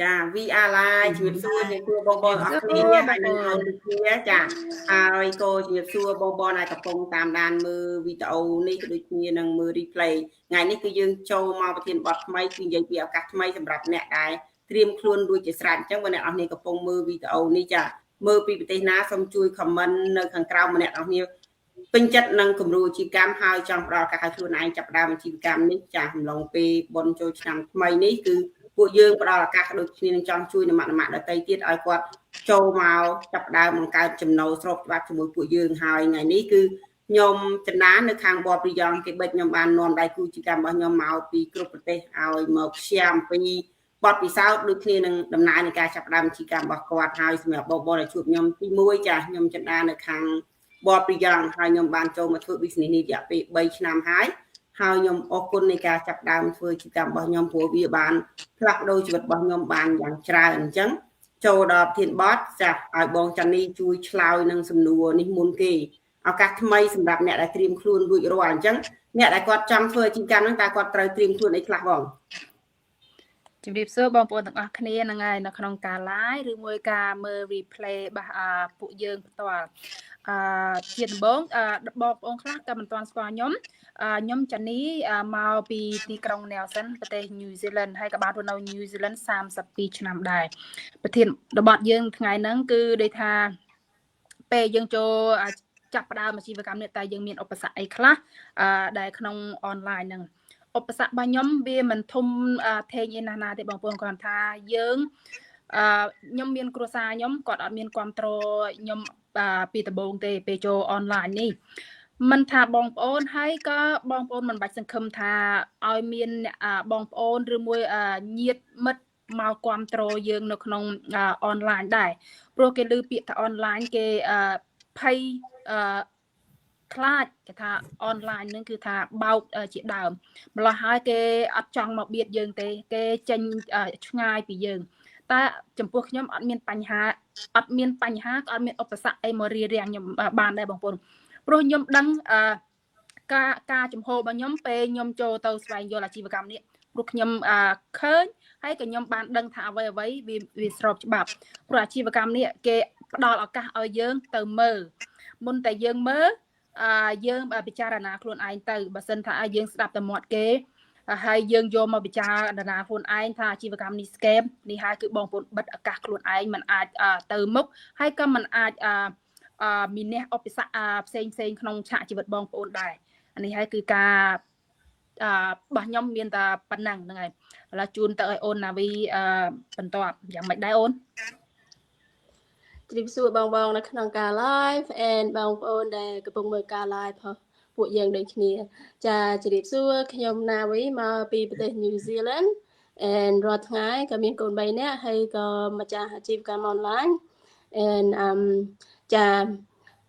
ចា VR Live ជំរាបសួរបងប្អូនអរគ្នាហើយនឹងអូនដូចគ្នាចាហើយក៏ជំរាបសួរបងប្អូនដែលកំពុងតាមដានមើលវីដេអូនេះក៏ដូចគ្នានឹងមើល replay ថ្ងៃនេះគឺយើងចូលមកប្រធានបទថ្មីគឺនិយាយពីឱកាសថ្មីសម្រាប់អ្នកដែលត្រៀមខ្លួនរួចជាស្រេចអញ្ចឹងបើអ្នកនរគ្នាកំពុងមើលវីដេអូនេះចាមើលពីប្រទេសណាសូមជួយ comment នៅខាងក្រោមម្នាក់នរគ្នាពេញចិត្តនឹងគំរូអាជីវកម្មហើយចង់ផ្ដល់ឱកាសឲ្យខ្លួនឯងចាប់ផ្ដើមអាជីវកម្មនេះចាអំឡុងពេលបុណ្យចូលឆ្នាំថ្មីនេះគឺពួកយើងផ្ដល់ឱកាសដូចគ្នានឹងចង់ជួយនរដទៃទៀតឲ្យគាត់ចូលមកចាប់ផ្ដើមបង្កើតចំណូលស្របច្បាប់ជាមួយពួកយើងហើយថ្ងៃនេះគឺខ្ញុំចំណាននៅខាងបបរីយ៉ង់គេបិទខ្ញុំបាននាំដៃគូជីកម្មរបស់ខ្ញុំមកពីគ្រប់ប្រទេសឲ្យមកព្យាមពីបទពិសោធន៍ដូចគ្នានឹងដំណើរនៃការចាប់ផ្ដើមអាជីវកម្មរបស់គាត់ហើយសម្រាប់បងប្អូនដែលជួបខ្ញុំទី1ចាខ្ញុំចំណាននៅខាងបបរីយ៉ង់ហើយខ្ញុំបានចូលមកធ្វើ business នេះរយៈពេល3ឆ្នាំហើយខ្ញុំអរគុណនៃការចាប់ផ្ដើមធ្វើអាជីវកម្មរបស់ខ្ញុំព្រោះវាបានផ្លាស់ប្ដូរជីវិតរបស់ខ្ញុំបានយ៉ាងច្រើនអញ្ចឹងចូលដល់ប្រធានបទចាស់ឲ្យបងចាន់នីជួយឆ្លើយនឹងសំណួរនេះមុនគេឱកាសថ្មីសម្រាប់អ្នកដែលត្រៀមខ្លួនរួចរាល់អញ្ចឹងអ្នកដែលគាត់ចង់ធ្វើអាជីវកម្មហ្នឹងតើគាត់ត្រូវត្រៀមខ្លួនអីខ្លះបងជំរាបសួរបងប្អូនទាំងអស់គ្នាហ្នឹងហើយនៅក្នុងការ live ឬមួយការមើល replay របស់ពួកយើងផ្ទាល់ជាដំបូងបងប្អូនខ្លះក៏មិនទាន់ស្គាល់ខ្ញុំចានីមកពីទីក្រុង Nelson ប្រទេស New Zealand ហើយក៏បានរស់នៅ New Zealand 32 ឆ្នាំដែរប្រធានបទយើងថ្ងៃហ្នឹងគឺដូចថាពេលយើងចូលចាប់ផ្ដើមអាជីវកម្មនេះតែយើងមានឧបសគ្គអីខ្លះដែលក្នុង online ហ្នឹងឧបសគ្គរបស់ខ្ញុំវាមិនធំធេងឯណាទេបងប្អូនគាត់ថាយើងខ្ញុំមានគ្រួសារខ្ញុំគាត់អត់មានគ្រប់គ្រងខ្ញុំពីដំបូងទេពេលចូល online នេះមិនថាបងប្អូនហើយក៏បងប្អូនមិនបាច់សង្ឃឹមថាឲ្យមានបងប្អូនឬមួយញាតិមិត្តមកគ្រប់គ្រងយើងនៅក្នុង online ដែរព្រោះគេឮពាក្យថា online គេភ័យខ្លាចគេថា online នឹងគឺថាបោកជាដើមម្ល៉េះហើយគេអត់ចង់មកបៀតយើងទេគេចេញឆ្ងាយពីយើងតែចំពោះខ្ញុំអត់មានបញ្ហាក៏អត់មានឧបសគ្គអីមករារាំងខ្ញុំបានដែរបងប្អូនព្រោះខ្ញុំដឹងការចំហរបស់ខ្ញុំពេលខ្ញុំចូលទៅស្វែងយល់អាជីវកម្មនេះព្រោះខ្ញុំឃើញហើយក៏ខ្ញុំបានដឹងថាអ្វីវាស្របច្បាប់ព្រោះអាជីវកម្មនេះគេផ្ដល់ឱកាសឲ្យយើងទៅមើលមុនតែយើងមើលយើងពិចារណាខ្លួនឯងទៅបើសិនថាយើងស្ដាប់តែមាត់គេហើយយើងយកមកពិចារណាខ្លួនឯងថាអាជីវកម្មនេះ scam នេះហើយគឺបងប្អូនបិទឱកាសខ្លួនឯងមិនអាចទៅមុខហើយក៏មិនអាចមានឧបសគ្គផ្សេងក្នុងឆាកជីវិតបងប្អូនដែរអានេះហើយគឺការរបស់ខ្ញុំមានតែប៉ុណ្ណឹងហ្នឹងហើយឥឡូវជូនទៅឲ្យអូនណាវីបន្តយ៉ាងម៉េចដែរអូនជំរាបសួរបងនៅក្នុងការ live and បងប្អូនដែលកំពុងមើលការ live ពួកយើងដូចគ្នាចាជំរាបសួរខ្ញុំណាវីមកពីប្រទេស New Zealand and រាល់ថ្ងៃក៏មានកូន3នាក់ហើយក៏ម្ចាស់អាជីវកម្ម online and ចា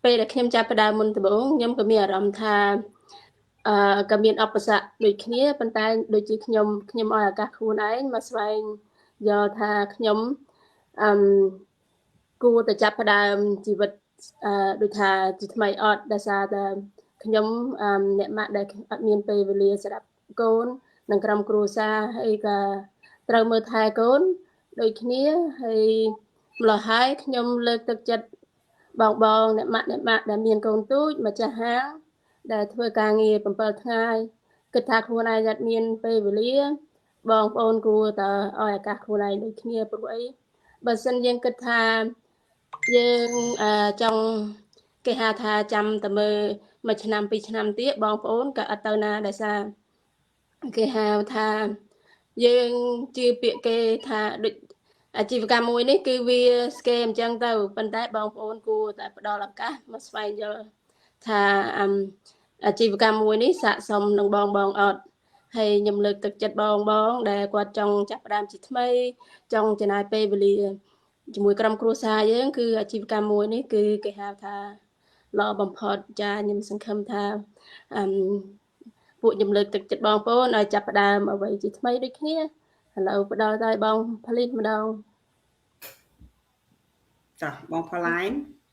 ពេលដែលខ្ញុំចាប់ផ្ដើមមុនដំបូងខ្ញុំក៏មានអារម្មណ៍ថាក៏មានឧបសគ្គដូចគ្នាប៉ុន្តែដូចជាខ្ញុំឲ្យឱកាសខ្លួនឯងមកស្វែងយល់ថាខ្ញុំគួរតែចាប់ផ្ដើមជីវិតដូចថាជាថ្មីអត់ដោយសារតែខ្ញុំអ្នកម៉ាក់ដែលអត់មានពេលវេលាសម្រាប់កូននិងក្រុមគ្រួសារហើយក៏ត្រូវមើលថែកូនដូចគ្នាហើយម្ល៉េះហើយខ្ញុំលើកទឹកចិត្តបងអ្នកម៉ាក់ដែលមានកូនទូចម្ចាស់ហាងដែលធ្វើការងារ7ថ្ងៃគិតថាខ្លួនឯងអត់មានពេលវេលាបងប្អូនគួរតែឲ្យឱកាសខ្លួនឯងដូចគ្នាព្រោះអីបើសិនយើងគិតថាយើងចង់គេហៅថាចាំតែមើល1ឆ្នាំ2ឆ្នាំទៀតបងប្អូនក៏អត់ទៅណាដោយសារគេហៅថាយើងជឿពាក្យគេថាដូចអាជីវកម្មមួយនេះគឺវា scam អញ្ចឹងទៅប៉ុន្តែបងប្អូនគួរតែផ្ដល់ឱកាសមកស្វែងយល់ថាអាជីវកម្មមួយនេះស័ក្តិសមនឹងបងអត់ហើយខ្ញុំលើកទឹកចិត្តបងដែលគាត់ចង់ចាប់ផ្ដើមជាថ្មីចង់ចំណាយពេលវេលាជាមួយក្រុមគ្រួសារយើងគឺអាជីវកម្មមួយនេះគឺគេហៅថាល្អបំផុតចាខ្ញុំសង្ឃឹមថាពួកខ្ញុំលើកទឹកចិត្តបងប្អូនឲ្យចាប់ផ្ដើមអ្វីជាថ្មីដូចគ្នាឥឡូវផ្ដល់ឲ្យបងផលិតម្ដងចាបងផល្លាញ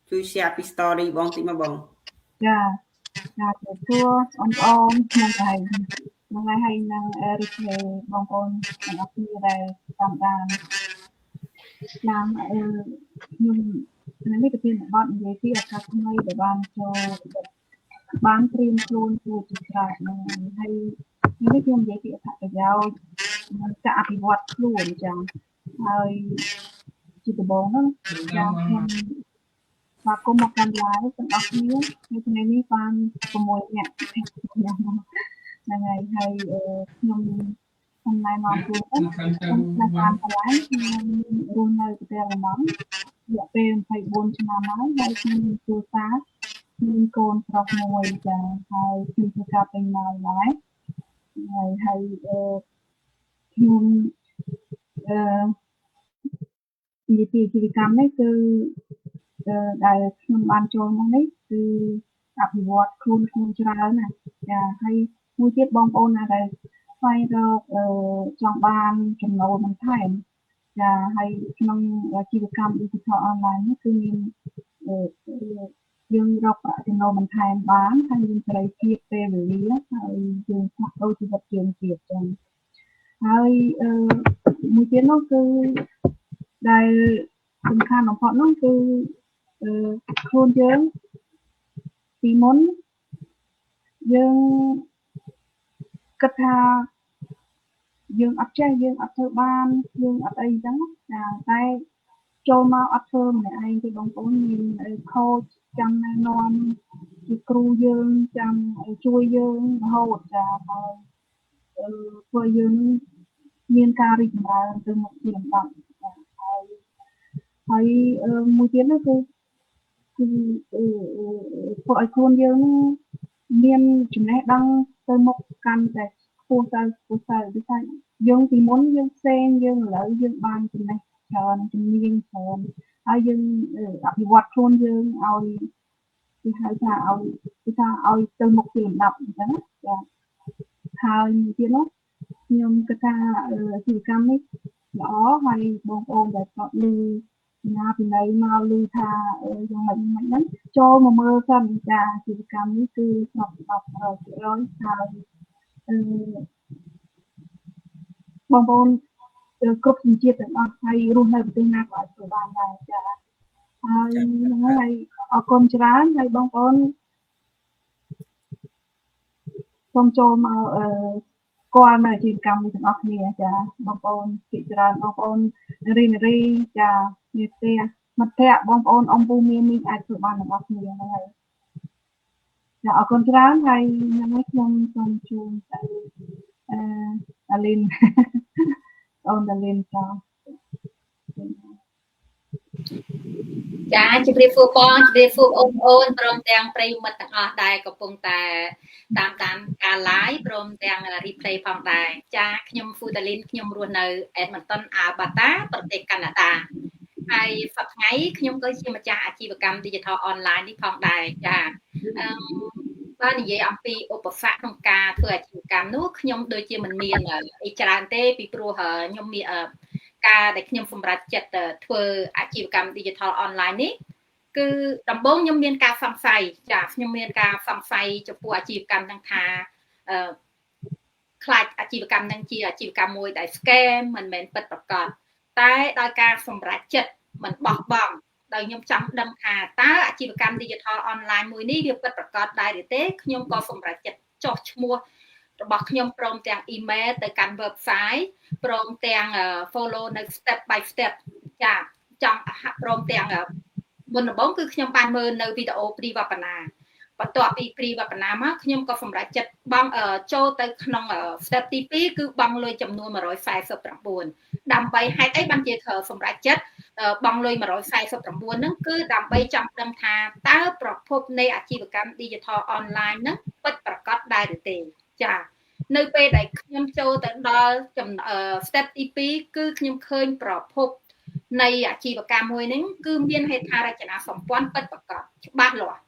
ជួយ share ពី story បងតិចមកបងចាទៅសួរបងប្អូនខ្ញុំហើយនឹង replay បងប្អូនទាំងអស់គ្នាដែលតាមដាន làm nhưng này cái tiền bạn vậy thì ở các nơi để bạn cho bán tiền luôn của chị cả hay những cái tiền vậy thì thật là giàu cả bị vọt luôn chẳngហើយជាដំបូងហ្នឹងចាខ្ញុំបាទគុំមកកាន់ live ទាំងអស់គ្នានៅថ្ងៃនេះបាន6នាក់ហ្នឹងហើយខ្ញុំសំណែនមកព្រោះខ្ញុំតាមកន្លែងខ្ញុំរស់នៅប្រទេសអាល្លឺម៉ង់រយៈពេល24ឆ្នាំហើយខ្ញុំគ្រួសារមានកូនប្រុសមួយចាហើយខ្ញុំធ្វើការពេញម៉ោងដែរហើយខ្ញុំនិយាយពីអាជីវកម្មនេះគឺដែលខ្ញុំបានចូលមកនេះគឺអភិវឌ្ឍខ្លួនខ្ញុំច្រើនណាស់ចាហើយមួយទៀតបងប្អូនណាដែលស្វែងរកចង់បានចំណូលបន្ថែមចាហើយក្នុងអាជីវកម្ម digital online នេះគឺមានយើងរកប្រាក់ចំណូលបន្ថែមបានហើយមានសេរីភាពពេលវេលាហើយយើងផ្លាស់ប្ដូរជីវិតយើងទៀតចឹងហើយមួយទៀតនោះគឺដែលសំខាន់បំផុតនោះគឺខ្លួនយើងពីមុនយើងគិតថាយើងអត់ចេះយើងអត់ធ្វើបានយើងអត់អីចឹងតែចូលមកអត់ធ្វើម្នាក់ឯងទេបងប្អូនមានខូចចាំណែនាំជាគ្រូយើងចាំជួយយើងរហូតចាហើយធ្វើយើងមានការរីកចម្រើនទៅមុខជាលំដាប់ហើយមួយទៀតនោះគឺធ្វើឲ្យខ្លួនយើងមានចំណេះដឹងទៅមុខកាន់តែខ្ពស់ទៅដូចថាយើងពីមុនយើងផ្សេងយើងឥឡូវយើងបានចំណេះច្រើនជំនាញច្រើនហើយយើងអភិវឌ្ឍខ្លួនយើងឲ្យគេហៅថាឲ្យទៅមុខជាលំដាប់អញ្ចឹងចាហើយមួយទៀតនោះខ្ញុំគិតថាអាជីវកម្មនេះល្អហើយបងប្អូនដែលគាត់ឮណាពីណីមកឮថាយ៉ាងម៉េចហ្នឹងចូលមកមើលសិនចាអាជីវកម្មនេះគឺស្របច្បាប់ 100% ហើយបងប្អូនគ្រប់ជំនឿទាំងអស់ហើយរស់នៅប្រទេសណាក៏អាចធ្វើបានដែរចាហើយហ្នឹងហើយអរគុណច្រើនហើយបងប្អូនសូមចូលមកគាល់នៅអាជីវកម្មនេះទាំងអស់គ្នាចាបងប្អូនពិចារណាបងប្អូនរីចាមានផ្ទះមិត្តភ័ក្តិបងប្អូនអង្គពូមាននេះអាចធ្វើបានទាំងអស់គ្នាហ្នឹងហើយចាអរគុណច្រើនហើយខ្ញុំសូមជូនទៅអាលីនអូនអាលីនចាចាជម្រាបសួរបងជម្រាបសួរអូនព្រមទាំងប្រិយមិត្តទាំងអស់ដែលកំពុងតែតាមការ live ព្រមទាំង replay ផងដែរចាខ្ញុំ Futalin ខ្ញុំរស់នៅ Edmonton Alberta ប្រទេសកាណាដាហើយសប្តាហ៍ថ្ងៃខ្ញុំក៏ជាម្ចាស់អាជីវកម្ម digital online នេះផងដែរចាបើនិយាយអំពីឧបសគ្គក្នុងការធ្វើអាជីវកម្មនោះខ្ញុំដូចជាមិនមានអីច្រើនទេពីព្រោះខ្ញុំមានការដែលខ្ញុំសម្រេចចិត្តធ្វើអាជីវកម្ម digital online នេះគឺដំបូងខ្ញុំមានការសង្ស័យចាខ្ញុំមានការសង្ស័យចំពោះអាជីវកម្មហ្នឹងថាខ្លាចអាជីវកម្មហ្នឹងជាអាជីវកម្មមួយដែល scam មិនមែនពិតប្រាកដតែដោយការសម្រេចចិត្តមិនបោះបង់ដោយខ្ញុំចង់ដឹងថាតើអាជីវកម្ម digital online មួយនេះវាពិតប្រាកដដែរឬទេខ្ញុំក៏សម្រេចចិត្តចុះឈ្មោះរបស់ខ្ញុំព្រមទាំង email ទៅកាន់ website ព្រមទាំង follow នៅ step by step ចាចង់ព្រមទាំងមុនដំបូងគឺខ្ញុំបានមើលនៅវីដេអូព្រីវបនាបន្ទាប់ពីព្រីវបនាមកខ្ញុំក៏សម្រេចចិត្តបង់ចូលទៅក្នុង step ទី2គឺបង់លុយចំនួន149ដើម្បីហេតុអីបានជាត្រូវសម្រេចចិត្តបង់លុយ149ហ្នឹងគឺដើម្បីចង់ដឹងថាតើប្រភពនៃអាជីវកម្ម digital online ហ្នឹងពិតប្រាកដដែរឬទេចានៅពេលដែលខ្ញុំចូលទៅដល់ step ទី2គឺខ្ញុំឃើញប្រភពនៃអាជីវកម្មមួយហ្នឹងគឺមានហេដ្ឋារចនាសម្ព័ន្ធពិតប្រាកដច្បាស់លាស់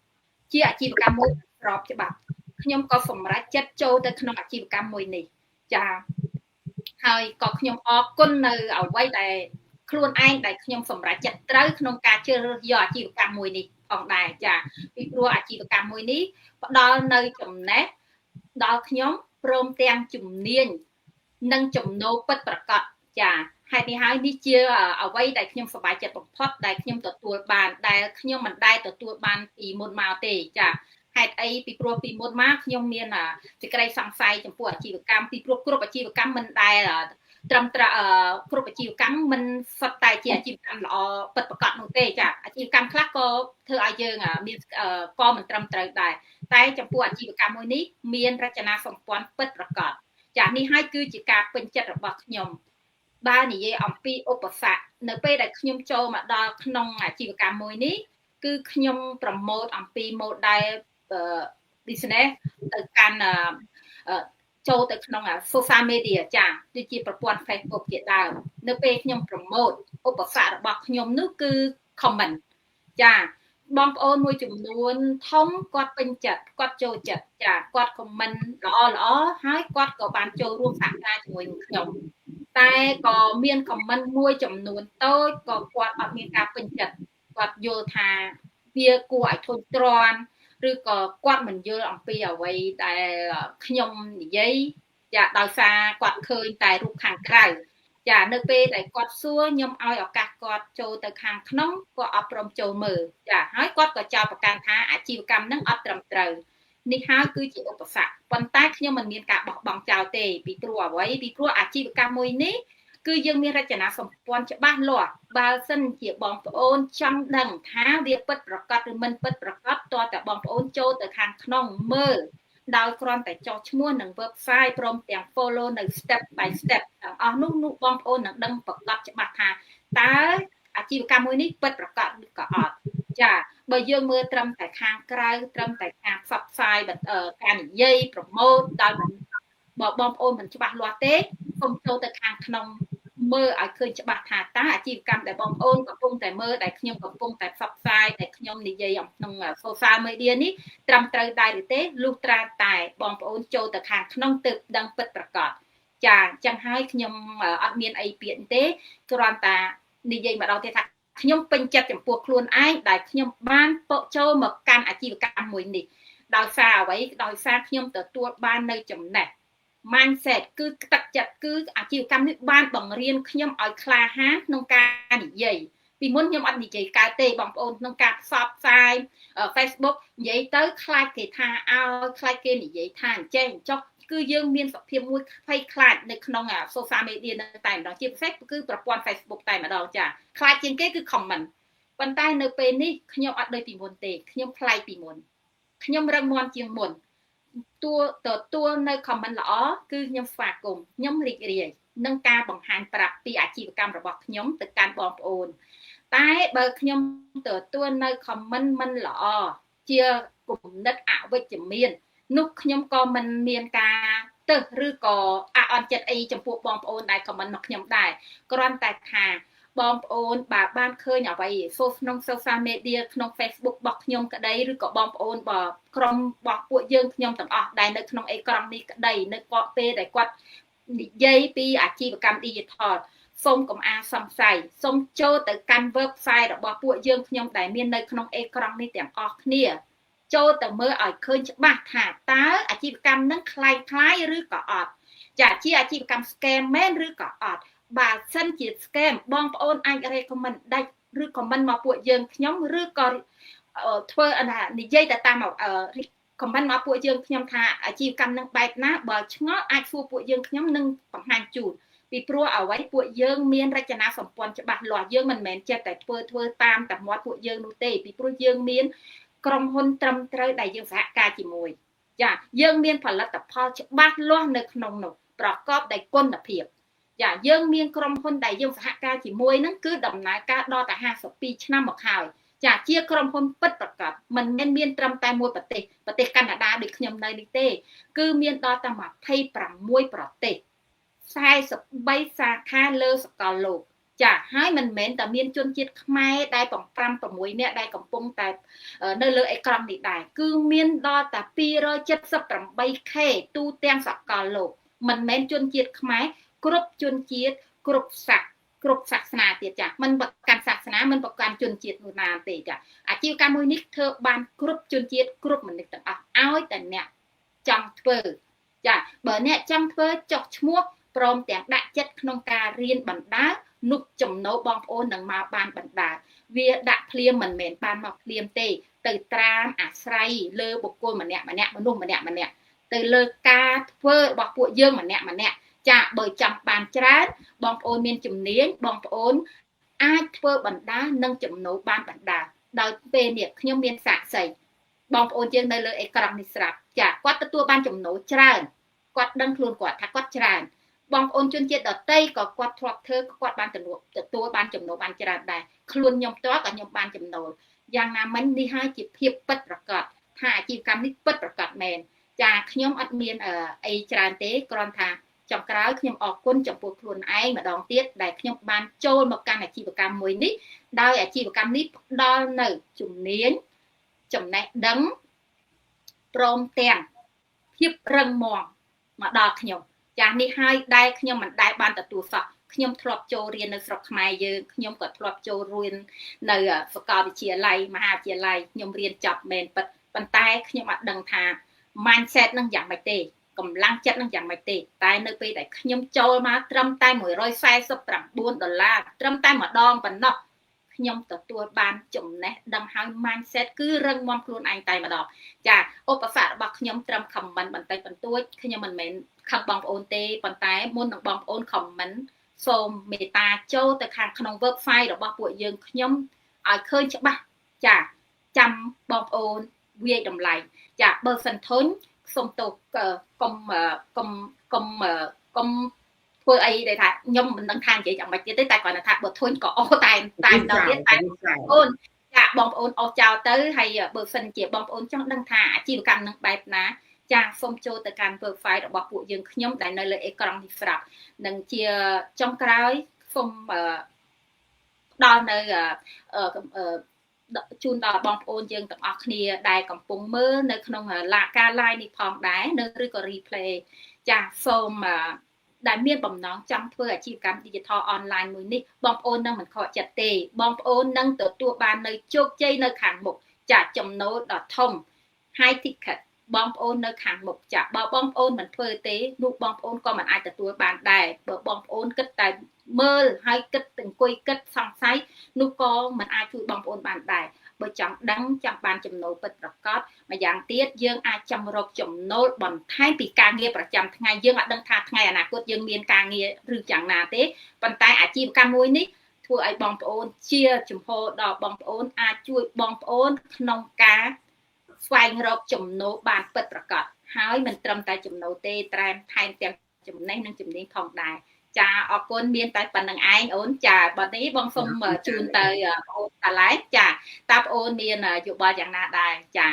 ជាអាជីវកម្មមួយស្របច្បាប់ខ្ញុំក៏សម្រេចចិត្តចូលទៅក្នុងអាជីវកម្មមួយនេះចាហើយក៏ខ្ញុំអរគុណនៅអ្វីដែលខ្លួនឯងដែលខ្ញុំសម្រេចចិត្តត្រូវក្នុងការជ្រើសរើសយកអាជីវកម្មមួយនេះផងដែរចាពីព្រោះអាជីវកម្មមួយនេះផ្ដល់នៅចំណេះដល់ខ្ញុំព្រមទាំងជំនាញនិងចំណូលពិតប្រាកដចាហ ហេតុនេះហើយនេះជាអ្វីដែលខ្ញុំសប្បាយចិត្តបំផុតដែលខ្ញុំទទួលបានដែលខ្ញុំមិនដែលទទួលបានពីមុនមកទេចាហេតុអីពីព្រោះពីមុនមកខ្ញុំមានសេចក្តីសង្ស័យចំពោះអាជីវកម្មពីព្រោះគ្រប់អាជីវកម្មមិនដែលត្រឹមត្រូវគ្រប់អាជីវកម្មមិនសុទ្ធតែជាអាជីវកម្មល្អពិតប្រាកដនោះទេចាអាជីវកម្មខ្លះក៏ធ្វើឲ្យយើងមានក៏មិនត្រឹមត្រូវដែរតែចំពោះអាជីវកម្មមួយនេះមានរចនាសម្ព័ន្ធពិតប្រាកដចានេះហើយគឺជាការពេញចិត្តរបស់ខ្ញុំបើនិយាយអំពីឧបសគ្គនៅពេលដែលខ្ញុំចូលមកដល់ក្នុងអាជីវកម្មមួយនេះគឺខ្ញុំប្រម៉ូទអំពី model business ទៅកាន់ចូលទៅក្នុង social media ចាដូចជាប្រព័ន្ធ Facebook ជាដើមនៅពេលខ្ញុំប្រម៉ូទឧបសគ្គរបស់ខ្ញុំនោះគឺ comment ចាបងប្អូនមួយចំនួនធំគាត់ពេញចិត្តគាត់ចូលចិត្តចាគាត់ comment ល្អហើយគាត់ក៏បានចូលរួមសហការជាមួយនឹងខ្ញុំតែក៏មាន comment មួយចំនួនតូចក៏គាត់អត់មានការពេញចិត្តគាត់យល់ថាវាគួរឲ្យធុញទ្រាន់ឬក៏គាត់មិនយល់អំពីអ្វីដែលខ្ញុំនិយាយចាដោយសារគាត់ឃើញតែរូបខាងក្រៅចានៅពេលដែលគាត់សួរខ្ញុំឲ្យឱកាសគាត់ចូលទៅខាងក្នុងក៏អត់ព្រមចូលមើលចាហើយគាត់ក៏ចោទប្រកាន់ថាអាជីវកម្មហ្នឹងអត់ត្រឹមត្រូវនេះហើយគឺជាឧបសគ្គប៉ុន្តែខ្ញុំមិនមានការបោះបង់ចោលទេពីព្រោះអ្វីពីព្រោះអាជីវកម្មមួយនេះគឺយើងមានរចនាសម្ព័ន្ធច្បាស់លាស់បើសិនជាបងប្អូនចង់ដឹងថាវាពិតប្រាកដឬមិនពិតប្រាកដតើតែបងប្អូនចូលទៅខាងក្នុងមើលដោយគ្រាន់តែចុះឈ្មោះនឹង website ព្រមទាំង follow នៅ step by step ទាំងអស់នោះបងប្អូននឹងដឹងប្រកបច្បាស់ថាតើអាជីវកម្មមួយនេះពិតប្រាកដឬក៏អត់ចាបើយើងមើលត្រឹមតែខាងក្រៅត្រឹមតែការផ្សព្វផ្សាយការនិយាយ promote ដោយបើបងប្អូនមិនច្បាស់លាស់ទេសូមចូលទៅខាងក្នុងមើលឲ្យឃើញច្បាស់ថាតើអាជីវកម្មដែលបងប្អូនកំពុងតែមើលដែលខ្ញុំកំពុងតែផ្សព្វផ្សាយដែលខ្ញុំនិយាយអំក្នុង social media នេះត្រឹមត្រូវដែរឬទេលុះត្រាតែបងប្អូនចូលទៅខាងក្នុងទើបដឹងពិតប្រាកដចាអញ្ចឹងហើយខ្ញុំអត់មានអីពាក្យទេគ្រាន់តែនិយាយម្ដងទៀតថាខ្ញុំពេញចិត្តចំពោះខ្លួនឯងដែលខ្ញុំបានចូលមកកាន់អាជីវកម្មមួយនេះដោយសារអ្វីដោយសារខ្ញុំទទួលបាននៅចំណេះmindset គឺទឹកចិត្តគឺអាជីវកម្មនេះបានបង្រៀនខ្ញុំឲ្យក្លាហានក្នុងការនិយាយពីមុនខ្ញុំអត់និយាយកើតទេបងប្អូនក្នុងការផ្សព្វផ្សាយ Facebook និយាយទៅខ្លាចគេថាឲ្យខ្លាចគេនិយាយថាអញ្ចេះអញ្ចោះគឺយើងមានសភាពមួយភ័យខ្លាចនៅក្នុង social media នៅតែម្ដងជាពិសេសគឺប្រព័ន្ធ Facebook តែម្ដងចាខ្លាចជាងគេគឺ comment ប៉ុន្តែនៅពេលនេះខ្ញុំអត់ដូចពីមុនទេខ្ញុំប្លែកពីមុនខ្ញុំរឹងមាំជាងមុនទទួលនៅ comment ល្អគឺខ្ញុំស្វាគមន៍ខ្ញុំរីករាយនឹងការបង្ហាញប្រាប់ពីអាជីវកម្មរបស់ខ្ញុំទៅកាន់បងប្អូនតែបើខ្ញុំទទួលនៅ comment មិនល្អជាគំនិតអវិជ្ជមាននោះខ្ញុំក៏មិនមានការទៅឬក៏អអន់ចិត្តអីចំពោះបងប្អូនដែល comment មកខ្ញុំដែរគ្រាន់តែថាបងប្អូនបើបានឃើញអ្វីក្នុង social media ក្នុង Facebook របស់ខ្ញុំក្តីឬក៏បងប្អូនបើក្រុមរបស់ពួកយើងខ្ញុំទាំងអស់ដែលនៅក្នុងអេក្រង់នេះក្តីនៅគាត់ពេលដែលគាត់និយាយពីអាជីវកម្ម digital សូមកុំអាលសង្ស័យសូមចូលទៅកាន់ website របស់ពួកយើងខ្ញុំដែលមាននៅក្នុងអេក្រង់នេះទាំងអស់គ្នាចូលទៅមើលឲ្យឃើញច្បាស់ថាតើអាជីវកម្មនឹងคล้ายឬក៏អត់ចាជាអាជីវកម្ម scam មែនឬក៏អត់បើសិនជា scam បងប្អូនអាច recommend ដាច់ឬ comment មកពួកយើងខ្ញុំឬក៏ធ្វើនិយាយទៅតាម comment មកពួកយើងខ្ញុំថាអាជីវកម្មនឹងបែបណាបើឆ្ងល់អាចសួរពួកយើងខ្ញុំនឹងបង្ហាញជូនពីព្រោះអ្វីពួកយើងមានរចនាសម្ព័ន្ធច្បាស់លាស់យើងមិនមែនចេះតែធ្វើតាមតែមាត់ពួកយើងនោះទេពីព្រោះយើងមានក្រុមហ៊ុនត្រឹមត្រូវដែលយើងសហការជាមួយចាយើងមានផលិតផលច្បាស់លាស់នៅក្នុងនោះប្រកបដោយគុណភាពចាយើងមានក្រុមហ៊ុនដែលយើងសហការជាមួយនឹងគឺដំណើរការដល់តែ52ឆ្នាំមកហើយចាជាក្រុមហ៊ុនពិតប្រាកដមិនមែនមានត្រឹមតែមួយប្រទេសកាណាដាដូចខ្ញុំនៅនេះទេគឺមានដល់តែ26ប្រទេស43សាខាលើសកលលោកចាហើយមិនមែនតែមានជនជាតិខ្មែរដែល5-6នាក់ដែលកំពុងតែនៅលើអេក្រង់នេះដែរគឺមានដល់តែ 278k ទូទាំងសកលលោកមិនមែនជនជាតិខ្មែរគ្រប់ជនជាតិគ្រប់សាសនាទៀតចាមិនប្រកាន់សាសនាមិនប្រកាន់ជនជាតិនោះណាទេចាអាជីវកម្មមួយនេះធ្វើបានគ្រប់ជនជាតិគ្រប់មនុស្សទាំងអស់ឲ្យតែអ្នកចង់ធ្វើចាបើអ្នកចង់ធ្វើចុះឈ្មោះ ព្រមទាំងដាក់ចិត្តក្នុងការរៀនបណ្ដានោះចំណូលបងប្អូននឹងមកបានបណ្ដាវាដាក់ភ្លាមមិនមែនបានមកភ្លាមទេទៅត្រាមអាស្រ័យលើបុគ្គលម្នាក់មនុស្សម្នាក់ទៅលើការធ្វើរបស់ពួកយើងម្នាក់ចាបើចង់បានច្រើនបងប្អូនមានជំនាញបងប្អូនអាចធ្វើបណ្ដានិងចំណូលបានបណ្ដាដោយពេលនេះខ្ញុំមានសាក្សីបងប្អូនយើងនៅលើអេក្រង់នេះស្រាប់ចាគាត់ទទួលបានចំណូលច្រើនគាត់ដឹងខ្លួនគាត់ថាគាត់ច្រើនបងប្អូនជនជាតិដទៃក៏គាត់ធ្លាប់ធ្វើគាត់បានទទួលបានចំណូលបានច្រើនដែរខ្លួនខ្ញុំផ្ទាល់ក៏ខ្ញុំបានចំណូលយ៉ាងណាមិញនេះហើយជាភាពពិតប្រាកដថាអាជីវកម្មនេះពិតប្រាកដមែនចាខ្ញុំអត់មានអីច្រើនទេគ្រាន់ថាចុងក្រោយខ្ញុំអរគុណចំពោះខ្លួនឯងម្ដងទៀតដែលខ្ញុំបានចូលមកកាន់អាជីវកម្មមួយនេះដោយអាជីវកម្មនេះផ្ដល់នៅជំនាញចំណេះដឹងព្រមទាំងភាពរឹងមាំមកដល់ខ្ញុំចាស់នេះហើយដែលខ្ញុំមិនដែលបានទទួលសោះខ្ញុំធ្លាប់ចូលរៀននៅស្រុកខ្មែរយើងខ្ញុំក៏ធ្លាប់ចូលរៀននៅសាកលវិទ្យាល័យមហាវិទ្យាល័យខ្ញុំរៀនចប់មែនពិតប៉ុន្តែខ្ញុំអត់ដឹងថា mindset នឹងយ៉ាងម៉េចទេកម្លាំងចិត្តនឹងយ៉ាងម៉េចទេតែនៅពេលដែលខ្ញុំចូលមកត្រឹមតែ$149ត្រឹមតែម្ដងប៉ុណ្ណោះខ្ញុំទទួលបានចំណេះដឹងហើយ mindset គឺរឹងមាំខ្លួនឯងតែម្ដងចាឧបសគ្គរបស់ខ្ញុំត្រឹម comment បន្តិចបន្តួចខ្ញុំមិនមែនខឹងបងប្អូនទេប៉ុន្តែមុននឹងបងប្អូន comment សូមមេត្តាចូលទៅខាងក្នុង website របស់ពួកយើងខ្ញុំឲ្យឃើញច្បាស់ចាចាំបងប្អូនវាយតម្លៃចាបើសិនធុញសូមទោសកុំធ្វើអីដែលថាខ្ញុំមិនដឹងថានិយាយយ៉ាងម៉េចទៀតទេតែគាត់ថាបើធុញក៏អូតែម្ដងទៀតតែអូនចាបងប្អូនអស់ចោលទៅហើយបើសិនជាបងប្អូនចង់ដឹងថាអាជីវកម្មនឹងបែបណាចាសូមចូលទៅកាន់ website របស់ពួកយើងខ្ញុំដែលនៅលើអេក្រង់នេះស្រាប់នឹងជាចុងក្រោយសូមដល់នៅជូនដល់បងប្អូនយើងទាំងអស់គ្នាដែលកំពុងមើលនៅក្នុងការ live នេះផងដែរនៅឬក៏ replay ចាសូមដែលមានបំណងចង់ធ្វើអាជីវកម្ម digital online មួយនេះបងប្អូននឹងមិនខកចិត្តទេបងប្អូននឹងទទួលបាននៅជោគជ័យនៅខាងមុខចាចំណូលដ៏ធំ high ticket បងប្អូននៅខាងមុខចាបើបងប្អូនមិនធ្វើទេនោះបងប្អូនក៏មិនអាចទទួលបានដែរបើបងប្អូនគិតតែមើលហើយគិតអង្គុយគិតសង្ស័យនោះក៏មិនអាចជួយបងប្អូនបានដែរបើចង់ដឹងចង់បានចំណូលពិតប្រាកដម្យ៉ាងទៀតយើងអាចចង់រកចំណូលបន្ថែមពីការងារប្រចាំថ្ងៃយើងអត់ដឹងថាថ្ងៃអនាគតយើងមានការងារឬយ៉ាងណាទេប៉ុន្តែអាជីវកម្មមួយនេះធ្វើឲ្យបងប្អូនជាចំហដល់បងប្អូនអាចជួយបងប្អូនក្នុងការស្វែងរកចំណូលបានពិតប្រាកដហើយមិនត្រឹមតែចំណូលទេថែមទាំងចំណេះនិងជំនាញផងដែរចាអរគុណមានតែប៉ុណ្្នឹងឯងអូនចាបើនេះបងសូមជូនទៅបងអូនតាឡែចាតើបងអូនមានយោបល់យ៉ាងណាដែរចា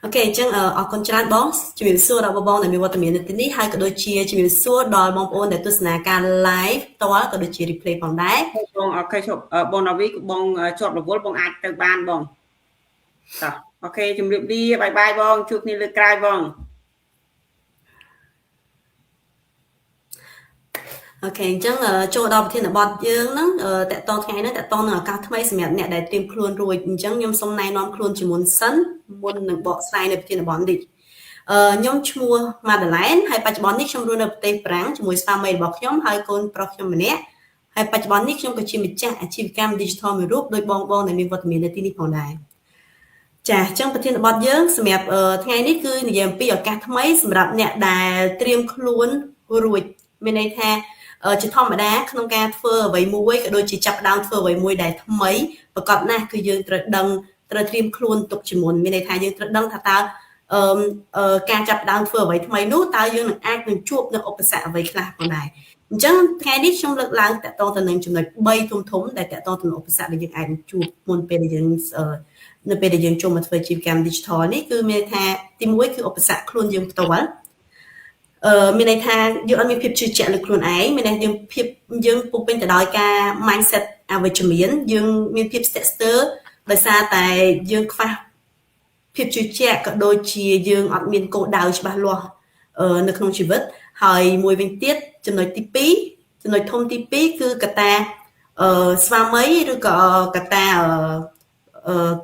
អូខេអញ្ចឹងអរគុណច្រើនបងជំរាបសួរដល់បងដែលមានវត្តមាននៅទីនេះហើយក៏ដូចជាជំរាបសួរដល់បងប្អូនដែលទស្សនាការ live ផ្ទាល់ក៏ដូចជា replay ផងដែរបងអូខេបងណាវីបងជាប់រវល់បងអាចទៅបានបងតោះអូខេជំរាបលាបាយបាយបងជួបគ្នាលើកក្រោយបង អូខេអញ្ចឹងចូលដល់ប្រធានបទយើងហ្នឹងតកតងថ្ងៃហ្នឹងតកតងនឹងឱកាសថ្មីសម្រាប់អ្នកដែលត្រៀមខ្លួនរួចអញ្ចឹងខ្ញុំសូមណែនាំខ្លួនជាមុនសិនមុននឹងបកស្រាយនៅប្រធានបទនេះខ្ញុំឈ្មោះ Madeleine ហើយបច្ចុប្បន្ននេះខ្ញុំរស់នៅប្រទេសប្រាំងជាមួយស្វាមីរបស់ខ្ញុំហើយកូនប្រុសខ្ញុំម្នាក់ហើយបច្ចុប្បន្ននេះខ្ញុំក៏ជាម្ចាស់អាជីវកម្ម digital មួយរូបដោយបងដែលមានវត្តមាននៅទីនេះផងដែរចាអញ្ចឹងប្រធានបទយើងសម្រាប់ថ្ងៃនេះគឺនិយាយអំពីឱកាសថ្មីសម្រាប់អ្នកដែលត្រៀមខ្លួនរួចមានន័យថាជាធម្មតាក្នុងការធ្វើអ្វីមួយក៏ដូចជាចាប់ផ្ដើមធ្វើអ្វីមួយដែលថ្មីប្រកបណាស់គឺយើងត្រូវដឹងត្រូវត្រៀមខ្លួនទុកជាមុនមានន័យថាយើងត្រូវដឹងថាតើការចាប់ផ្ដើមធ្វើអ្វីថ្មីនោះតើយើងនឹងអាចនឹងជួបនៅឧបសគ្គអ្វីខ្លះផងដែរអញ្ចឹងថ្ងៃនេះខ្ញុំលើកឡើងតកតងទៅនឹងចំណុច3ធំដែលតកតងទៅនឹងឧបសគ្គដែលយើងអាចជួបមុនពេលដែលយើងនៅពេលដែលយើងចូលមកធ្វើអាជីវកម្ម digital នេះគឺមានថាទី1គឺឧបសគ្គខ្លួនយើងផ្ទាល់មានន័យថាយើងអត់មានភាពជឿជាក់លើខ្លួនឯងមានន័យយើងពុះពេញទៅដោយការ mindset អវិជ្ជមានយើងមានភាពស្ទាក់ស្ទើរដោយសារតែយើងខ្វះភាពជឿជាក់ក៏ដូចជាយើងអត់មានគោលដៅច្បាស់លាស់នៅក្នុងជីវិតហើយមួយវិញទៀតចំណុចទី2ចំណុចធំទី2គឺកត្តា ស្វាមីឬក៏កត្តា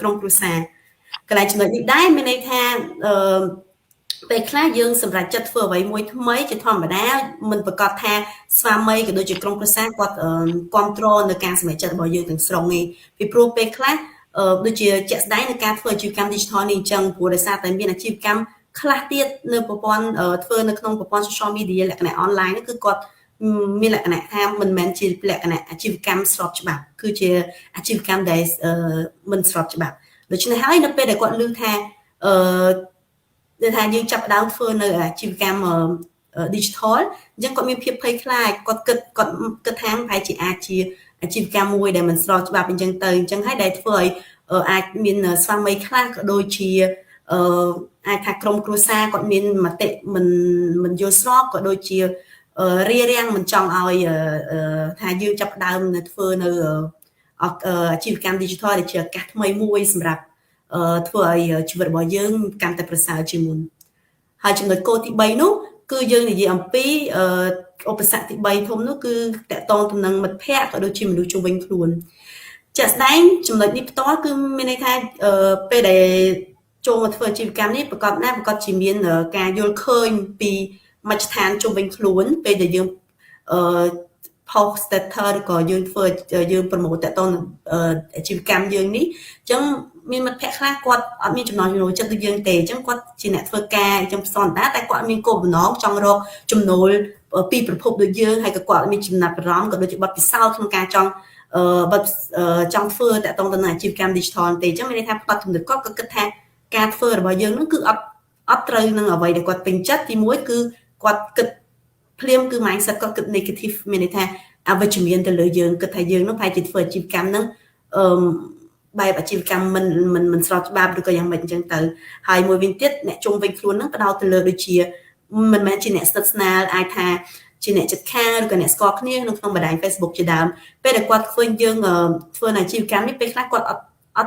ក្រុមគ្រួសារកន្លែងចំណុចនេះដែរមានន័យថាពេលខ្លះយើងសម្រាប់ចិត្តធ្វើអ្វីមួយថ្មីជាធម្មតាមិនប្រកាសថាស្វាមីក៏ដូចជាក្រុមគ្រួសារគាត់គ្រប់គ្រងនៅការសម្រេចចិត្តរបស់យើងទាំងស្រុងនេះពីព្រោះពេលខ្លះដូចជាជាក់ស្ដែងនៅការធ្វើអាជីវកម្ម digital នេះអញ្ចឹងព្រោះដោយសារតែមានអាជីវកម្មខ្លះទៀតនៅប្រព័ន្ធធ្វើនៅក្នុងប្រព័ន្ធ social media លក្ខណៈ online គឺគាត់មានលក្ខណៈថាមិនមែនជាលក្ខណៈអាជីវកម្មស្របច្បាប់គឺជាអាជីវកម្មដែលមិនស្របច្បាប់ដូច្នេះហើយនៅពេលដែលគាត់ឮថាដែលថាយើងចាប់ដើមធ្វើនៅអាជីវកម្ម digital អញ្ចឹងគាត់មានភាពភ័យខ្លាចគាត់គិតថាប្រហែលជាអាចជាអាជីវកម្មមួយដែលមិនស្របច្បាប់អញ្ចឹងទៅអញ្ចឹងហើយដែលធ្វើឲ្យអាចមានស្វាមីខ្លះក៏ដូចជាអាចថាក្រុមគ្រួសារគាត់មានមតិមិនយល់ស្របក៏ដូចជារារាំងមិនចង់ឲ្យថាយើងចាប់ដើមនៅធ្វើនៅអាជីវកម្ម digital ដែលជាឱកាសថ្មីមួយសម្រាប់ធ្វើឲ្យជីវិតរបស់យើងកាន់តែប្រសើរជាងមុនហើយចំណុចគោលទី3នោះគឺយើងនិយាយអំពីឧបសគ្គទី3ធំនោះគឺតកតងទៅនឹងមិត្តភ័ក្តិក៏ដូចជាមនុស្សជុំវិញខ្លួនជាក់ស្ដែងចំណុចនេះផ្ទាល់គឺមានន័យថាពេលដែលចូលមកធ្វើអាជីវកម្មនេះប្រកបជាមានការយល់ឃើញពីមជ្ឈដ្ឋានជុំវិញខ្លួនពេលដែលយើងpost status ឬក៏យើងប្រម៉ូទតទៅអាជីវកម្មយើងនេះអញ្ចឹងមានមិត្តភ័ក្តិខ្លះគាត់អត់មានចំណង់ចំណូលចិត្តដូចយើងទេអញ្ចឹងគាត់ជាអ្នកធ្វើការអញ្ចឹងផ្សន្តាតែគាត់មានគោលបំណងចង់រកចំណូលពីប្រភពដូចយើងហើយក៏គាត់មានចំណាប់អារម្មណ៍ក៏ដូចជាបទពិសោធន៍ក្នុងការចង់ធ្វើតទៅនឹងអាជីវកម្ម digital ទេអញ្ចឹងមានន័យថាផ្ដោតចំណុចគាត់ក៏គិតថាការធ្វើរបស់យើងនឹងគឺអត់ត្រូវនឹងអ្វីដែលគាត់ពេញចិត្តទី1គឺគាត់គិតភ្លាមគឺ mindset គាត់គិត negative មានន័យថាអវិជ្ជមានទៅលើយើងគិតថាយើងនឹងប្រហែលជាធ្វើអាជីវកម្មនឹងបែបអាជីវកម្មមិនស្របច្បាប់ឬក៏យ៉ាងម៉េចអញ្ចឹងទៅហើយមួយវិញទៀតអ្នកជុំវិញខ្លួននឹងផ្ដោតទៅលើដូចជាមិនមែនជាអ្នកស្និទ្ធស្នាលអាចថាជាអ្នកចិត្តខាងឬក៏អ្នកស្គាល់គ្នាក្នុងបណ្ដាញ Facebook ជាដើមពេលដែលគាត់ឃើញយើងធ្វើអាជីវកម្មនេះពេលខ្លះគាត់អ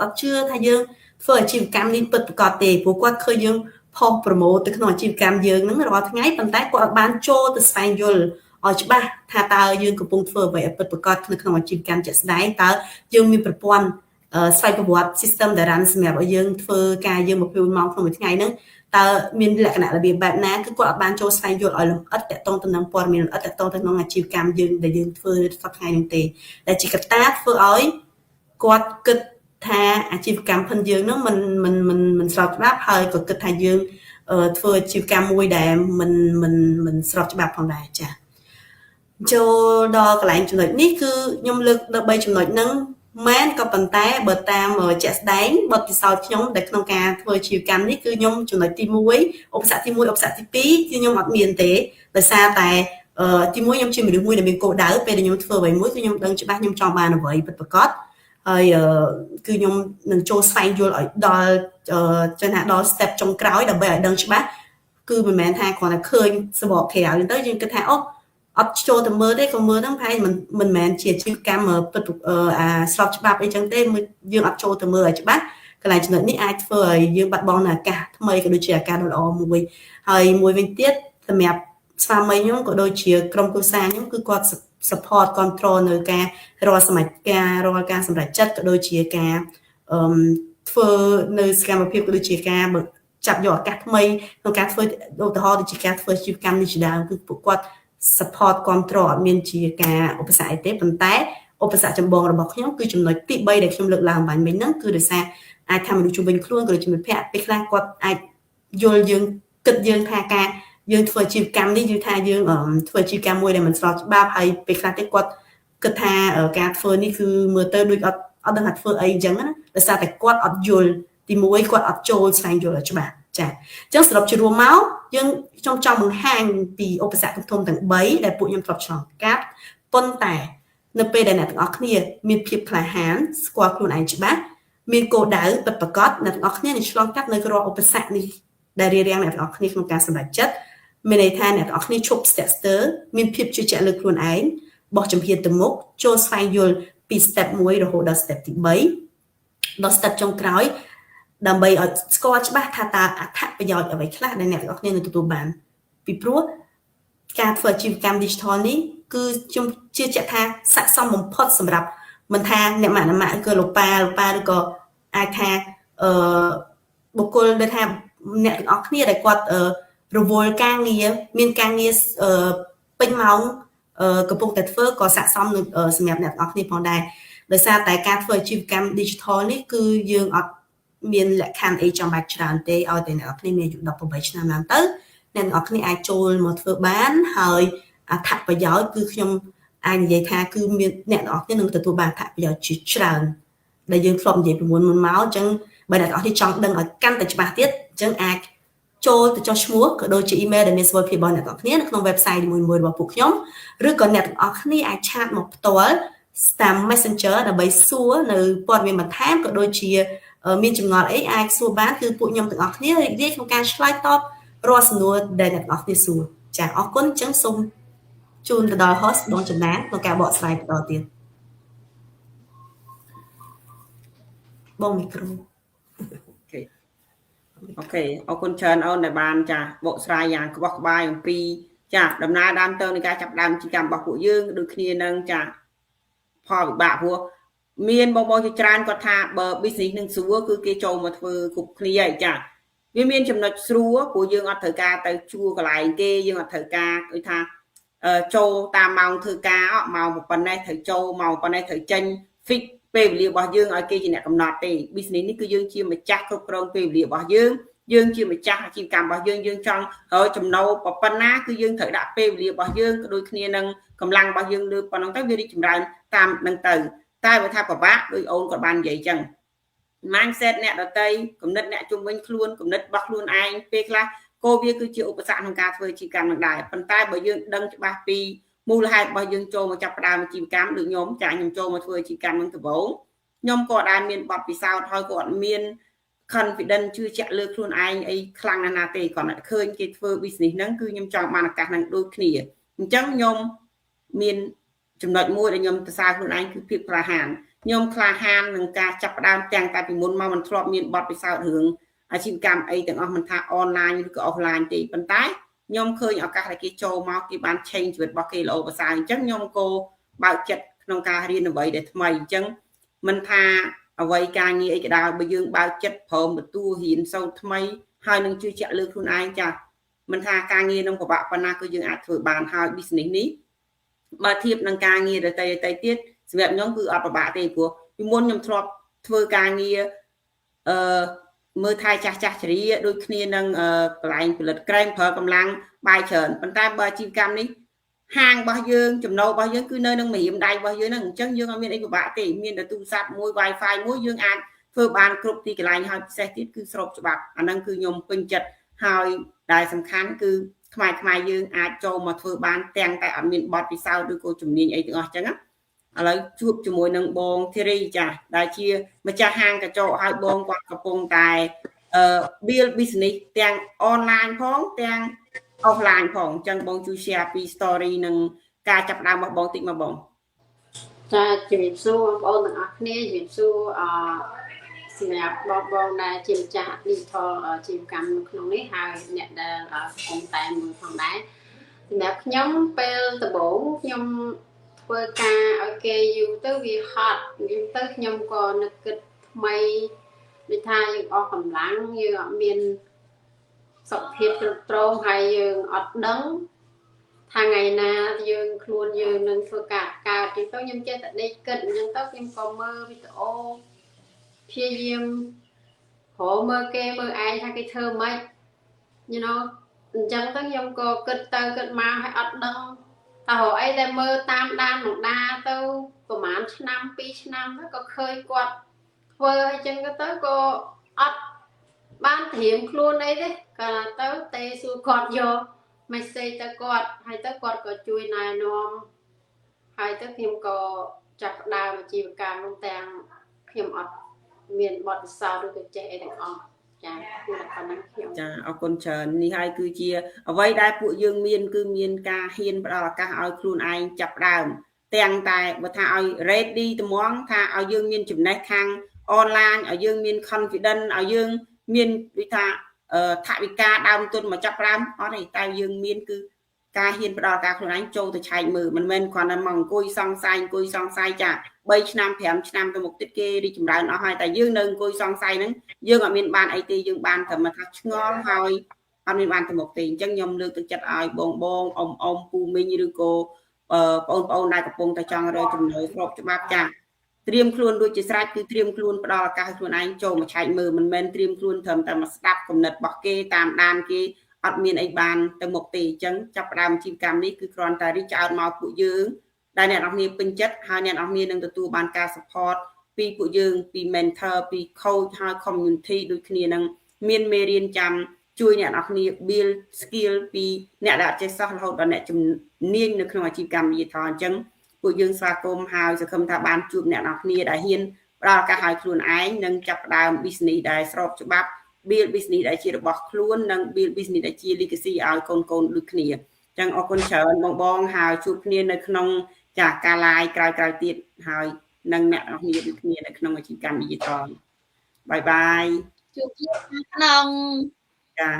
ត់ជឿថាយើងធ្វើអាជីវកម្មនេះពិតប្រាកដទេព្រោះគាត់ឃើញយើងផុសប្រម៉ូទទៅក្នុងអាជីវកម្មយើងហ្នឹងរាល់ថ្ងៃប៉ុន្តែគាត់អត់បានចូលទៅស្វែងយល់ឲ្យច្បាស់ថាតើយើងកំពុងធ្វើអ្វីឲ្យពិតប្រាកដនៅក្នុងអាជីវកម្មជាក់ស្ដែងតើយើងមានប្រព័ន្ធស្វ័យប្រវត្តិ system ដែល run សម្រាប់ឲ្យយើងធ្វើការយើង24ម៉ោងក្នុងមួយថ្ងៃហ្នឹងតើមានលក្ខណៈរបៀបបែបណាគឺគាត់អត់បានចូលស្វែងយល់ឲ្យលម្អិតតាក់ទងទៅនឹងព័ត៌មានលម្អិតតាក់ទងទៅនឹងអាជីវកម្មយើងដែលយើងធ្វើសប្តាហ៍ថ្ងៃនេះទេដែលជាកត្តាធ្វើឲ្យគាត់គិតថាអាជីវកម្មផិនយើងហ្នឹងមិនស្របច្បាប់ហើយក៏គិតថាយើងធ្វើអាជីវកម្មមួយដែលមិនស្របច្បាប់ផងដែរចា៎ចូលដល់កន្លែងចំណុចនេះគឺខ្ញុំលើកដល់3ចំណុចហ្នឹងមែនក៏ប៉ុន្តែបើតាមជាក់ស្ដែងបទពិសោធន៍ខ្ញុំដែលក្នុងការធ្វើអាជីវកម្មនេះគឺខ្ញុំចំណុចទី1ឧបសគ្គទី1ឧបសគ្គទី2គឺខ្ញុំអត់មានទេដោយសារតែទី1ខ្ញុំជាមនុស្សមួយដែលមានគោលដៅពេលដែលខ្ញុំធ្វើអ្វីមួយគឺខ្ញុំដឹងច្បាស់ខ្ញុំចង់បានអ្វីពិតប្រាកដហើយគឺខ្ញុំនឹងចូលស្វែងយល់ឲ្យដល់ដល់ step ចុងក្រោយដើម្បីឲ្យដឹងច្បាស់គឺមិនមែនថាគ្រាន់តែឃើញសបកក្រៅទៅយើងគិតថាអូអត់ចូលទៅមើលទេក៏មើលហ្នឹងប្រហែលមិនមែនជាអាជីវកម្មពិតស្របច្បាប់អីចឹងទេយើងអត់ចូលទៅមើលឲ្យច្បាស់កន្លែងចំណុចនេះអាចធ្វើឲ្យយើងបាត់បង់នូវឱកាសថ្មីក៏ដូចជាឱកាសដ៏ល្អមួយហើយមួយវិញទៀតសម្រាប់ស្វាមីខ្ញុំក៏ដូចជាក្រុមគ្រួសារខ្ញុំគឺគាត់ support control នៅការរាល់សមាជិករាល់ការសម្រេចចិត្តក៏ដូចជាការធ្វើនៅសកម្មភាពក៏ដូចជាការចាប់យកឱកាសថ្មីក្នុងការធ្វើឧទាហរណ៍ដូចជាការធ្វើអាជីវកម្មនេះជាដើមគឺពួកគាត់ support control អត់មានជាការឧបសគ្គអីទេប៉ុន្តែឧបសគ្គចម្បងរបស់ខ្ញុំគឺចំណុចទី3ដែលខ្ញុំលើកឡើងបាញ់មិញហ្នឹងគឺដោយសារអាចថាមនុស្សជុំវិញខ្លួនក៏ដូចជាមិត្តភ័ក្តិពេលខ្លះគាត់អាចយល់យើងគិតយើងថាការយើងធ្វើអាជីវកម្មនេះគឺថាយើងធ្វើអាជីវកម្មមួយដែលមិនស្របច្បាប់ហើយពេលខ្លះទៀតគាត់គិតថាការធ្វើនេះគឺមើលទៅដូចអត់ដឹងថាធ្វើអីអញ្ចឹងណាដោយសារតែគាត់អត់យល់ទី1គាត់អត់ចូលស្វែងយល់ឲ្យច្បាស់ចាអញ្ចឹងសរុបជារួមមកខ្ញុំចង់បង្ហាញពីឧបសគ្គធំទាំង3ដែលពួកខ្ញុំធ្លាប់ឆ្លងកាត់ប៉ុន្តែនៅពេលដែលអ្នកទាំងអស់គ្នាមានភាពក្លាហានស្គាល់ខ្លួនឯងច្បាស់មានគោលដៅពិតប្រាកដអ្នកទាំងអស់គ្នានឹងឆ្លងកាត់នៅរាល់ឧបសគ្គនេះដែលរារាំងអ្នកទាំងអស់គ្នាក្នុងការសម្រេចចិត្តមានន័យថាអ្នកទាំងអស់គ្នាឈប់ស្ទាក់ស្ទើរមានភាពជឿជាក់លើខ្លួនឯងបោះជំហានទៅមុខចូលស្វែងយល់ពី step 1រហូតដល់ step ទី3ដល់ step ចុងក្រោយដើម្បីឲ្យស្គាល់ច្បាស់ថាតើអត្ថប្រយោជន៍អ្វីខ្លះដែលអ្នកទាំងអស់គ្នានឹងទទួលបានពីព្រោះការធ្វើអាជីវកម្ម digital នេះគ គឺខ្ញុំជឿជាក់ថាស័ក្តិសមបំផុតសម្រាប់មិនថាអ្នកម៉ាក់គឺលោកប៉ាឬក៏អាចថាបុគ្គលដែលថាអ្នកទាំងអស់គ្នាដែលគាត់រវល់ការងារមានការងារពេញម៉ោងកំពុងតែធ្វើក៏ស័ក្តិសមនឹងសម្រាប់អ្នកទាំងអស់គ្នាផងដែរដោយសារតែការធ្វើអាជីវកម្ម digital នេះគឺយើងអត់មានលក្ខខណ្ឌអីចាំបាច់ច្រើនទេឲ្យតែអ្នកទាំងអស់គ្នាមានអាយុ18ឆ្នាំឡើងទៅអ្នកទាំងអស់គ្នាអាចចូលមកធ្វើបានហើយអត្ថប្រយោជន៍គឺខ្ញុំអាចនិយាយថាគឺមានអ្នកទាំងអស់គ្នានឹងទទួលបានអត្ថប្រយោជន៍ជាច្រើនដែលយើងធ្លាប់និយាយពីមុនមកអញ្ចឹងបើអ្នកទាំងអស់គ្នាចង់ដឹងឲ្យកាន់តែច្បាស់ទៀតអញ្ចឹងអាចចូលទៅចុះឈ្មោះក៏ដូចជា email ដែលមានសុវត្ថិភាពរបស់អ្នកទាំងអស់គ្នានៅក្នុង website មួយៗរបស់ពួកខ្ញុំឬក៏អ្នកទាំងអស់គ្នាអាចឆាតមកផ្ទាល់តាម Messenger ដើម្បីសួរនៅព័ត៌មានបន្ថែមក៏ដូចជាមានចម្ងល់អីអាចសួរបានគឺពួកខ្ញុំទាំងអស់គ្នារីករាយក្នុងការឆ្លើយតបរាល់សំណួរដែលអ្នកទាំងអស់គ្នាសួរចាអរគុណអញ្ចឹងសូមជូនទៅដល់ host ដងចំណាក្នុងការបកស្រាយបន្តទៀតបងមីក្រូអូខេអរគុណច្រើនអូនដែលបានចាបកស្រាយយ៉ាងក្បោះក្បាយអំពីចាដំណើរដើមទៅនៃការចាប់ដើមអាជីវកម្មរបស់ពួកយើងដូចគ្នានឹងចាផលវិបាកព្រោះមានបងជាច្រើនគាត់ថាបើ business នឹងស្រួលគឺគេចូលមកធ្វើគ្រប់គ្នាហើយចាវាមានចំណុចស្រួលព្រោះយើងអត់ត្រូវការទៅជួកន្លែងគេយើងអត់ត្រូវការដូចថាចូលតាមម៉ោងធ្វើការម៉ោងប៉ុណ្ណេះត្រូវចូលម៉ោងប៉ុណ្ណេះត្រូវចេញ fix ពេលវេលារបស់យើងឲ្យគេជាអ្នកកំណត់ទេ business នេះគឺយើងជាម្ចាស់គ្រប់គ្រងពេលវេលារបស់យើងជាម្ចាស់អាជីវកម្មរបស់យើងចង់រកចំណូលប៉ុណ្ណាគឺយើងត្រូវដាក់ពេលវេលារបស់យើងក៏ដូចគ្នានឹងកម្លាំងរបស់យើងលើប៉ុណ្ណឹងទៅវារីកចម្រើនតាមនឹងទៅតែបើថាពិបាកដូចអូនក៏បាននិយាយអញ្ចឹង mindset អ្នកដតីគំនិតអ្នកជុំវិញខ្លួនគំនិតរបស់ខ្លួនឯងពេលខ្លះក៏វាគឺជាឧបសគ្គក្នុងការធ្វើអាជីវកម្មនឹងដែរប៉ុន្តែបើយើងដឹងច្បាស់ពីមូលហេតុរបស់យើងចូលមកចាប់ផ្ដើមអាជីវកម្មដូចខ្ញុំចាខ្ញុំចូលមកធ្វើអាជីវកម្មនឹងដំបូងខ្ញុំក៏ដែរមានបទពិសោធន៍ហើយក៏អត់មាន confidence ជឿជាក់លើខ្លួនឯងអីខ្លាំងណាស់ទេគ្រាន់តែឃើញគេធ្វើ business ហ្នឹងគឺខ្ញុំចង់បានឱកាសហ្នឹងដូចគ្នាអញ្ចឹងខ្ញុំមានចំណុចមួយដែលខ្ញុំសរសើរខ្លួនឯងគឺភាពក្លាហានខ្ញុំក្លាហាននឹងការចាប់ផ្ដើមទាំងតែពីមុនមកមិនធ្លាប់មានបទពិសោធន៍រឿងអាជីវកម្មអីទាំងអស់មិនថា online ឬក៏ offline ទេប៉ុន្តែខ្ញុំឃើញឱកាសដែលគេចូលមកគេបាន change ជីវិតរបស់គេល្អប្រសើរអញ្ចឹងខ្ញុំក៏បើកចិត្តក្នុងការរៀនអ្វីដែលថ្មីអញ្ចឹងមិនថាអ្វីការងារអីក៏ដោយបើយើងបើកចិត្តព្រមទទួលរៀនសូត្រថ្មីហើយនឹងជឿជាក់លើខ្លួនឯងចាស់មិនថាការងារនឹងពិបាកប៉ុណ្ណាគឺយើងអាចធ្វើបានហើយ business នេះបើធៀបនឹងការងារដទៃទៀតសម្រាប់ខ្ញុំគឺអត់ពិបាកទេព្រោះពីមុនខ្ញុំធ្លាប់ធ្វើការងារមើលថែចាស់ចរិយាដូចគ្នានឹងកន្លែងផលិតក្រែមប្រើកម្លាំងបាយច្រើនប៉ុន្តែបើអាជីវកម្មនេះហាងរបស់យើងចំណូលរបស់យើងគឺនៅនឹងម្រាមដៃរបស់យើងហ្នឹងអញ្ចឹងយើងអត់មានអីពិបាកទេមានតែទូរស័ព្ទមួយ Wi-Fi មួយយើងអាចធ្វើបានគ្រប់ទីកន្លែងហើយពិសេសទៀតគឺស្របច្បាប់អាហ្នឹងគឺខ្ញុំពេញចិត្តហើយដែលសំខាន់គឺខ្មែរយើងអាចចូលមកធ្វើបានទាំងតែអត់មានបទពិសោធន៍ឬក៏ជំនាញអីទាំងអស់អញ្ចឹងណាឥឡូវជួបជាមួយនឹងបងធីរីចាដែលជាម្ចាស់ហាងកញ្ចក់ហើយបងគាត់កំពុងតែbuild business ទាំង online ផងទាំង offline ផងអញ្ចឹងបងជួយ share ពី story និងការចាប់ផ្ដើមរបស់បងតិចមកបងចាជំរាបសួរបងប្អូនទាំងអស់គ្នាជំរាបសួរសម្រាប់បងដែលជាម្ចាស់ digital អាជីវកម្មនៅក្នុងនេះហើយអ្នកដែលកំពុងតែមើលផងដែរសម្រាប់ខ្ញុំពេលដំបូងខ្ញុំធ្វើការឲ្យគេយូរទៅវាហត់យូរទៅខ្ញុំក៏នឹកគិតថ្មីដូចថាយើងអស់កម្លាំងយើងអត់មានសុខភាពគ្រប់ត្រង់ហើយយើងអត់ដឹងថាថ្ងៃណាយើងខ្លួនយើងនឹងធ្វើការកើតទៅខ្ញុំចេះតែដេកគិតអញ្ចឹងទៅខ្ញុំក៏មើលវីដេអូព្យាយាមរកមើលគេមើលឯងថាគេធ្វើម៉េច you know អញ្ចឹងទៅខ្ញុំក៏គិតទៅគិតមកឲ្យអត់ដឹងតើរកអីដែលមើលតាមដានមកដាទៅប្រហែលឆ្នាំ2ឆ្នាំទៅក៏ឃើញគាត់ធ្វើអញ្ចឹងទៅក៏អត់បានត្រៀមខ្លួនអីទេក៏ទៅទេសួរគាត់យក message ទៅគាត់ហើយទៅគាត់ក៏ជួយណែនាំហើយទៅខ្ញុំក៏ចាប់ផ្ដើមអាជីវកម្មនោះទាំងខ្ញុំអត់មានបទពិសោធន៍ឬក៏ចេះអីទាំងអស់ចាគឺតែប៉ុណ្ណឹងខ្ញុំចាអរគុណច្រើននេះហើយគឺជាអ្វីដែលពួកយើងមានគឺមានការហ៊ានផ្ដល់ឱកាសឲ្យខ្លួនឯងចាប់ផ្ដើមទាំងតែបើថាឲ្យ ready ត្មងថាឲ្យយើងមានចំណេះខាង online ឲ្យយើងមាន confidence ឲ្យយើងមានដូចថាថវិកាដើមទុនមកចាប់ផ្ដើមអត់ទេតែយើងមានគឺ ការហ៊ានផ្ដល់ការខ្លួនឯងចូលទៅឆែកមើលមិនមែនគ្រាន់តែមកអង្គុយសង្ស័យចា3ឆ្នាំ5ឆ្នាំទៅមុខទៀតគេរីកចម្រើនអស់ហើយតែយើងនៅអង្គុយសង្ស័យហ្នឹងយើងអត់មានបានអីទេយើងបានតែមកថាឆ្ងល់ហើយអត់មានបានទៅមុខទេអញ្ចឹងខ្ញុំលើកទឹកចិត្តឲ្យបងអ៊ំពូមីងឬក៏បងប្អូនដែលកំពុងតែចង់រើចំណូលស្របច្បាប់ចាត្រៀមខ្លួនរួចជាស្រេចគឺត្រៀមខ្លួនផ្ដល់ឱកាសឲ្យខ្លួនឯងចូលមកឆែកមើលមិនមែនត្រៀមខ្លួនត្រឹមតែមកស្ដាប់គំនិតរបស់គេតាមដានគេអត់មានអីបានទៅមុខទេអញ្ចឹងចាប់ផ្ដើមអាជីវកម្មនេះគឺគ្រាន់តែរីកចម្រើនមកពួកយើងដែលអ្នកនរគ្នាពេញចិត្តហើយអ្នកនរគ្នានឹងទទួលបានការ support ពីពួកយើងពី mentor ពី coach ហើយ community ដូចគ្នានឹងមានមេរៀនចាំជួយអ្នកនរគ្នា build skill ពីអ្នកដែលអត់ចេះសោះរហូតដល់អ្នកជំនាញនៅក្នុងអាជីវកម្ម digital អញ្ចឹងពួកយើងស្វាគមន៍ហើយសង្ឃឹមថាបានជួបអ្នកនរគ្នាដែលហ៊ានផ្ដល់ឱកាសឲ្យខ្លួនឯងនិងចាប់ផ្ដើម business ដែលស្របច្បាប់ build business ដែលជារបស់ខ្លួននិង build business ដែលជា legacy ឲ្យកូនដូចគ្នាអញ្ចឹងអរគុណច្រើនបងហើយជួបគ្នានៅក្នុងចាការ live ក្រោយទៀតហើយនឹងអ្នកនរគ្នាដូចគ្នានៅក្នុងអាជីវកម្ម digital បាយបាយ ជួបគ្នាក្នុង ចា